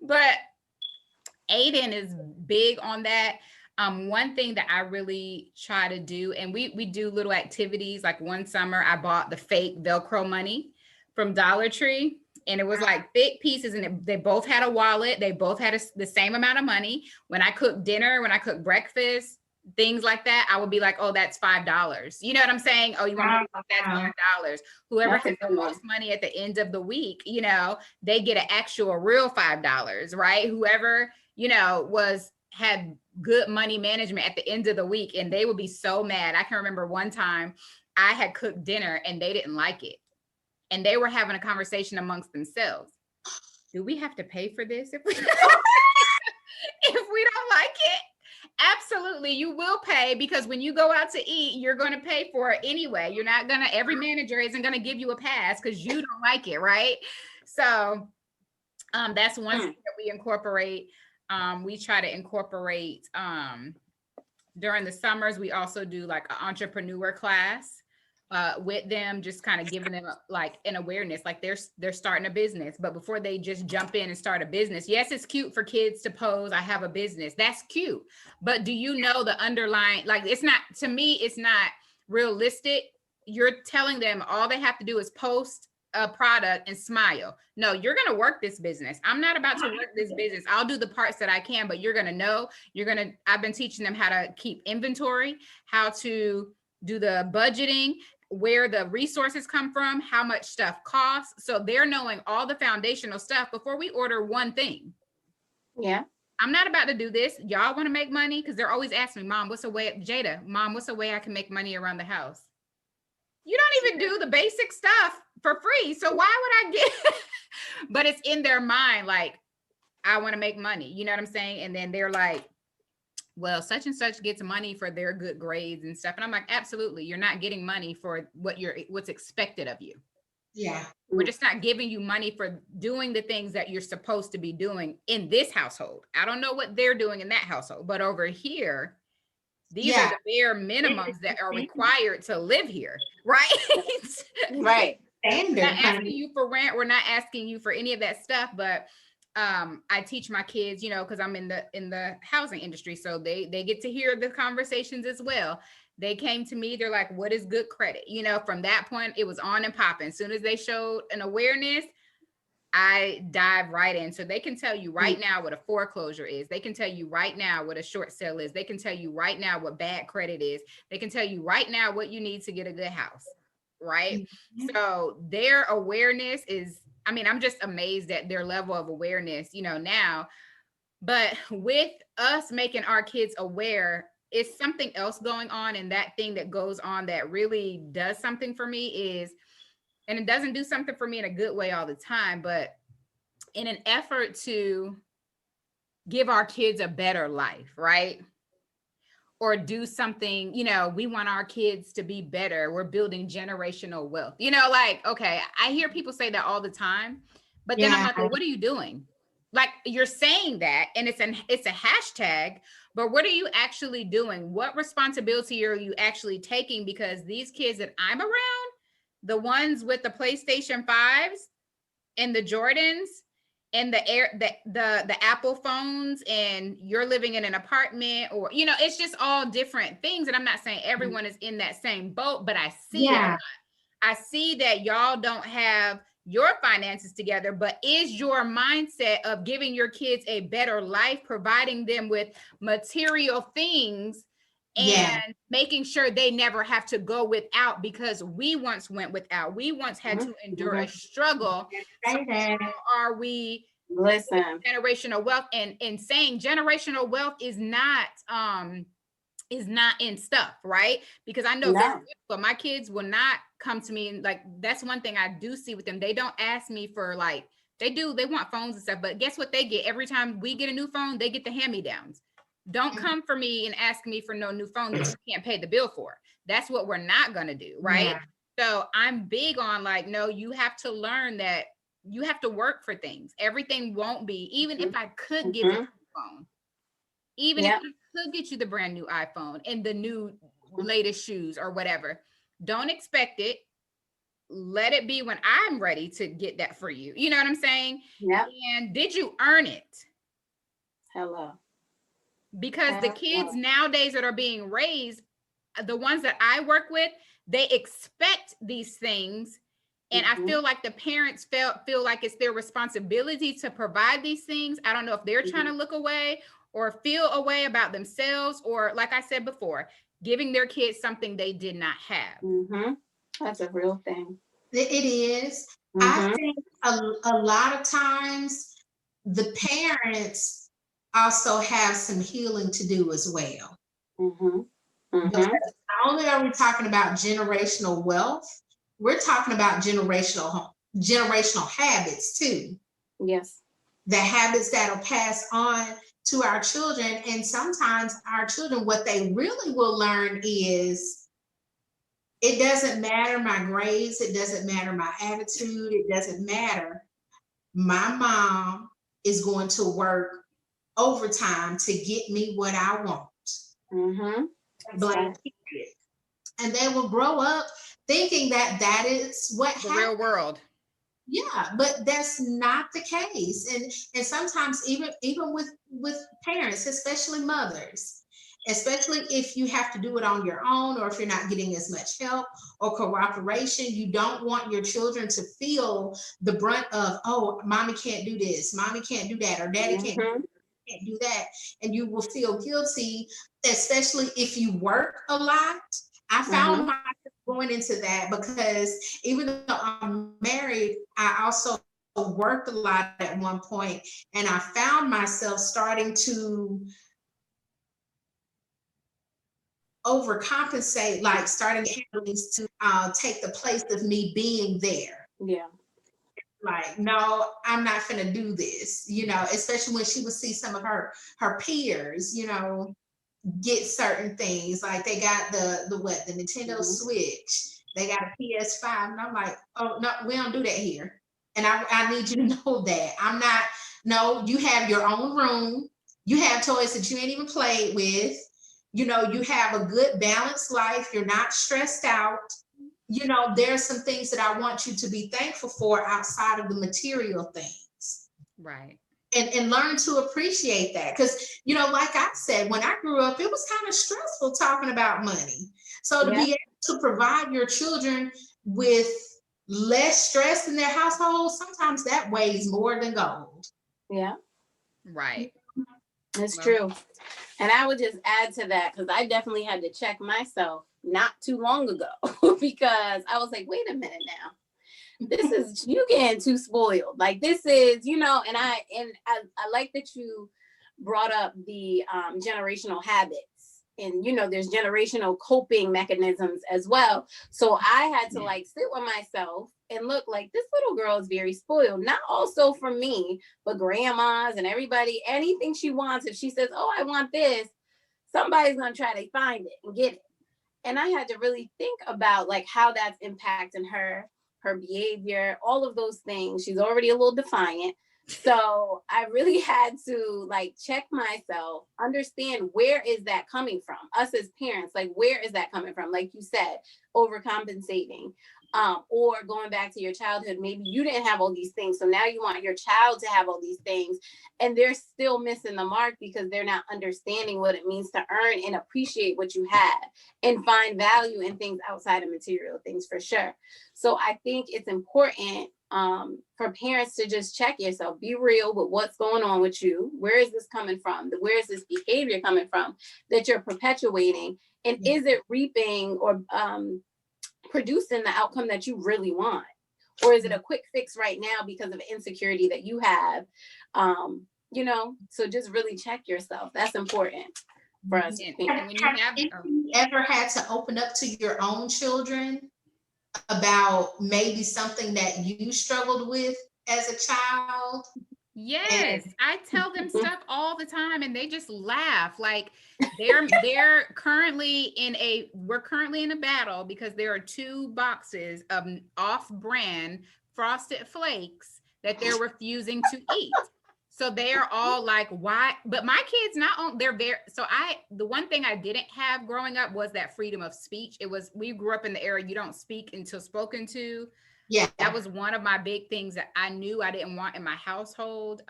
But Aiden is big on that. One thing that I really try to do, and we do little activities. Like one summer, I bought the fake Velcro money from Dollar Tree, and it was like thick pieces, and they both had a wallet. They both had the same amount of money. When I cook dinner, when I cook breakfast, things like that, I would be like, "Oh, that's $5." You know what I'm saying? Oh, you want me to that's $5. Whoever That's has a the good one. most money at the end of the week, they get an actual real $5, right? Whoever was had good money management at the end of the week, and they would be so mad. I can remember one time I had cooked dinner and they didn't like it, and they were having a conversation amongst themselves. Do we have to pay for this if we if we don't like it? Absolutely, you will pay, because when you go out to eat, you're going to pay for it anyway. You're not going to, every manager isn't going to give you a pass because you don't like it, right? So that's one thing that we incorporate. We try to incorporate during the summers. We also do like an entrepreneur class with them, just kind of giving them like an awareness, like they're starting a business, but before they just jump in and start a business, yes, it's cute for kids to pose, I have a business. That's cute, but do you know the underlying? Like, it's not, to me, it's not realistic. You're telling them all they have to do is post a product and smile. No, you're going to work this business. I'm not about to work this business. I'll do the parts that I can, but you're going to know, I've been teaching them how to keep inventory, how to do the budgeting, where the resources come from, how much stuff costs. So they're knowing all the foundational stuff before we order one thing. Yeah. I'm not about to do this. Y'all want to make money? Because they're always asking me, Mom, what's a way, Jada, Mom, what's a way I can make money around the house? You don't even do the basic stuff for free. So why would I get but it's in their mind, like, I want to make money. You know what I'm saying? And then they're like, well, such and such gets money for their good grades and stuff. And I'm like, absolutely. You're not getting money for what's expected of you. Yeah. We're just not giving you money for doing the things that you're supposed to be doing in this household. I don't know what they're doing in that household, but over here, these are the bare minimums that are required to live here, right? Right. We're not asking you for rent. We're not asking you for any of that stuff, but I teach my kids, because I'm in the housing industry, so they get to hear the conversations as well. They came to me, they're like, what is good credit? From that point, it was on and popping. As soon as they showed an awareness, I dive right in. So they can tell you right now what a foreclosure is. They can tell you right now what a short sale is. They can tell you right now what bad credit is. They can tell you right now what you need to get a good house, right? So their awareness is, I'm just amazed at their level of awareness, now. But with us making our kids aware, it's something else going on. And that thing that goes on that really does something for me is, and it doesn't do something for me in a good way all the time, but in an effort to give our kids a better life, right? Or do something, we want our kids to be better. We're building generational wealth. Like, okay, I hear people say that all the time, but then I'm like, well, what are you doing? Like, you're saying that, and it's a hashtag, but what are you actually doing? What responsibility are you actually taking? Because these kids that I'm around, the ones with the PlayStation 5s and the Jordans and the Apple phones, and you're living in an apartment, or it's just all different things. And I'm not saying everyone is in that same boat, but I see it. I see that y'all don't have your finances together, but is your mindset of giving your kids a better life, providing them with material things, and making sure they never have to go without, because we once went without. We once had to endure a struggle. So how are we generational wealth? And saying generational wealth is not in stuff, right? Because I know but my kids will not come to me, and like, that's one thing I do see with them. They don't ask me for, like, they want phones and stuff, but guess what they get? Every time we get a new phone, they get the hand-me-downs. Don't come for me and ask me for no new phone that you can't pay the bill for. That's what we're not going to do, right? So I'm big on, like, no, you have to learn that you have to work for things. Everything won't be, even if I could give you a phone, even if I could get you the brand new iPhone and the new latest shoes or whatever, don't expect it. let it be when I'm ready to get that for you. You know what I'm saying? Yep. And did you earn it? Hello. Because the kids Hello. nowadays that are being raised, the ones that I work with, they expect these things. And I Mm-hmm. feel like the parents feel like it's their responsibility to provide these things. I don't know if they're trying to Mm-hmm. look away or feel a way about themselves, or like I said before, giving their kids something they did not have. Mm-hmm. That's a real thing. It is. I Mm-hmm. think a lot of times the parents also have some healing to do as well. Mm-hmm. Because Mm-hmm. not only are we talking about generational wealth, we're talking about generational habits too. Yes. The habits that'll pass on to our children. And sometimes our children, what they really will learn is it doesn't matter my grades, it doesn't matter my attitude, it doesn't matter. My mom is going to work overtime to get me what I want. Mm-hmm. That's Blank right. period. And they will grow up thinking that that is what The happens. real world. Yeah, but that's not the case. And sometimes even with parents, especially mothers, especially if you have to do it on your own, or if you're not getting as much help or cooperation, you don't want your children to feel the brunt of, oh, mommy can't do this, mommy can't do that, or daddy Mm-hmm. can't do that. And you will feel guilty, especially if you work a lot. I Mm-hmm. found myself going into that because even though I'm married, I also worked a lot at one point, and I found myself starting to overcompensate, like starting things to take the place of me being there. Yeah. Like, no, I'm not gonna do this, especially when she would see some of her peers, get certain things. Like they got the Nintendo Mm-hmm. Switch, they got a PS5, and I'm like, oh no, we don't do that here. And I need you to know that I'm not. No, you have your own room. You have toys that you ain't even played with. You have a good balanced life. You're not stressed out. There's some things that I want you to be thankful for outside of the material things, Right. and learn to appreciate that. Because, like I said, when I grew up, it was kind of stressful talking about money. So to Yeah. be able to provide your children with less stress in their household, sometimes that weighs more than gold. Yeah. Right. It's Well, true. And I would just add to that because I definitely had to check myself not too long ago because I was like, wait a minute now. This is you getting too spoiled. Like this is, and I like that you brought up the generational habits. And there's generational coping mechanisms as well. So I had to like sit with myself and look like this little girl is very spoiled. Not also for me, but grandmas and everybody, anything she wants. If she says, oh, I want this, somebody's gonna try to find it and get it. And I had to really think about like how that's impacting her behavior, all of those things. She's already a little defiant. So I really had to like check myself, understand where is that coming from? Us as parents, like where is that coming from? Like you said, overcompensating. Or going back to your childhood, maybe you didn't have all these things. So now you want your child to have all these things. And they're still missing the mark because they're not understanding what it means to earn and appreciate what you have and find value in things outside of material things for sure. So I think it's important for parents to just check yourself, be real with what's going on with you. Where is this coming from? Where is this behavior coming from that you're perpetuating? And is it reaping or producing the outcome that you really want? Or is it a quick fix right now because of insecurity that you have? So just really check yourself. That's important for us. and when you have, Have you ever had to open up to your own children about maybe something that you struggled with as a child? And yes, I tell them stuff all the time and they just laugh. Like we're currently in a battle because there are 2 boxes of off-brand frosted flakes that they're refusing to eat. So they are all like, why? But my kids not on, they're very, so the one thing I didn't have growing up was that freedom of speech. It was, we grew up in the era you don't speak until spoken to. Yeah. That was one of my big things that I knew I didn't want in my household.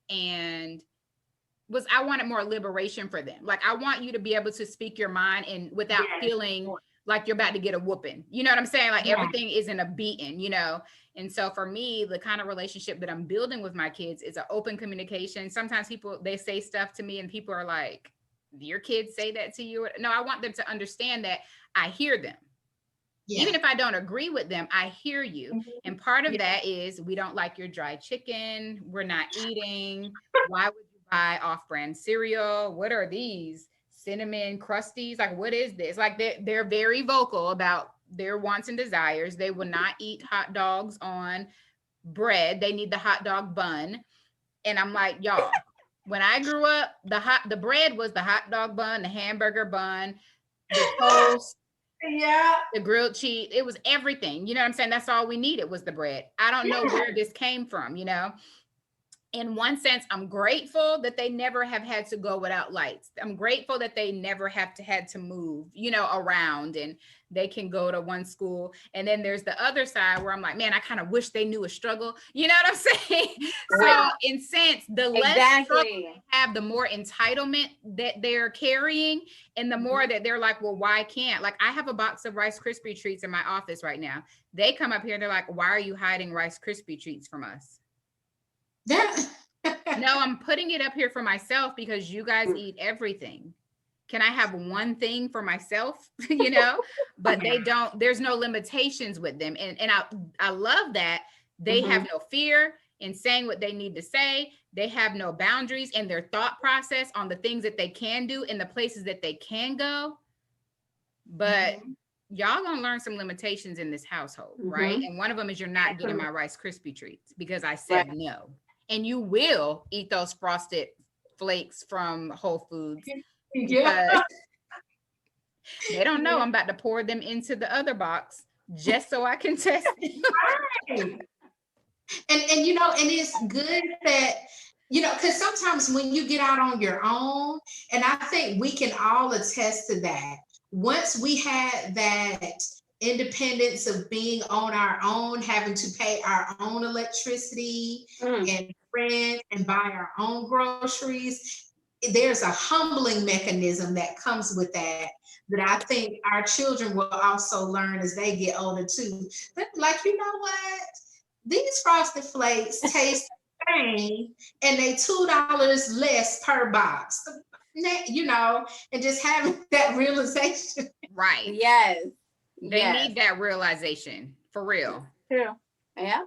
And was I wanted more liberation for them. Like, I want you to be able to speak your mind and without feeling like you're about to get a whooping. You know what I'm saying? Like everything isn't a beating, you know? And so for me, the kind of relationship that I'm building with my kids is an open communication. Sometimes people, they say stuff to me and people are like, your kids say that to you? No, I want them to understand that I hear them. Yeah. Even if I don't agree with them, I hear you. Mm-hmm. And part of that is, we don't like your dry chicken. We're not eating. Why would you buy off-brand cereal? What are these? Cinnamon crusties? Like, what is this? Like, they're very vocal about their wants and desires. They will not eat hot dogs on bread. They need the hot dog bun. And I'm like, y'all, when I grew up, the bread was the hot dog bun, the hamburger bun, the toast, the grilled cheese. It was everything. You know what I'm saying? That's all we needed was the bread. I don't know where this came from, you know? In one sense, I'm grateful that they never have had to go without lights. I'm grateful that they never had to move, you know, around, and they can go to one school. And then there's the other side where I'm like, man, I kind of wish they knew a struggle. You know what I'm saying? So in sense, the less struggle they have, the more entitlement that they're carrying, and the more that they're like, well, why can't? Like, I have a box of Rice Krispie treats in my office right now. They come up here and they're like, why are you hiding Rice Krispie treats from us? No, I'm putting it up here for myself because you guys eat everything. Can I have one thing for myself? You know, but they don't, there's no limitations with them. And I love that they have no fear in saying what they need to say. They have no boundaries in their thought process on the things that they can do and the places that they can go. But y'all gonna learn some limitations in this household, right? And one of them is, you're not getting my Rice Krispie treats because I said no. And you will eat those Frosted Flakes from Whole Foods. Yeah. They don't know I'm about to pour them into the other box just so I can test them. Right. And you know, and it's good that, you know, because sometimes when you get out on your own, and I think we can all attest to that, once we had that independence of being on our own, having to pay our own electricity and rent and buy our own groceries, there's a humbling mechanism that comes with that I think our children will also learn as they get older too. They're like, you know what? These Frosted Flakes taste the same, and they $2 less per box. You know, and just having that realization. Right. Yes. They need that realization, for real. True. Yeah.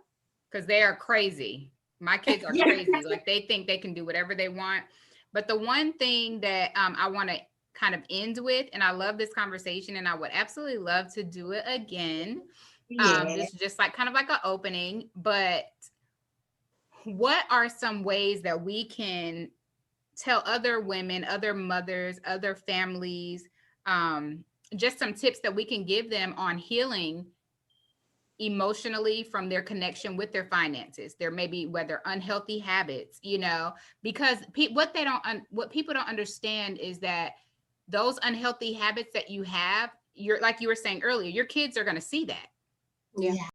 Because they are crazy. My kids are crazy. Like, they think they can do whatever they want. But the one thing that I want to kind of end with, and I love this conversation, and I would absolutely love to do it again. This is just like kind of like an opening, but what are some ways that we can tell other women, other mothers, other families, just some tips that we can give them on healing emotionally from their connection with their finances, their maybe whether unhealthy habits, you know, because what people don't understand is that those unhealthy habits that you have, you're like you were saying earlier, your kids are going to see that. Yeah.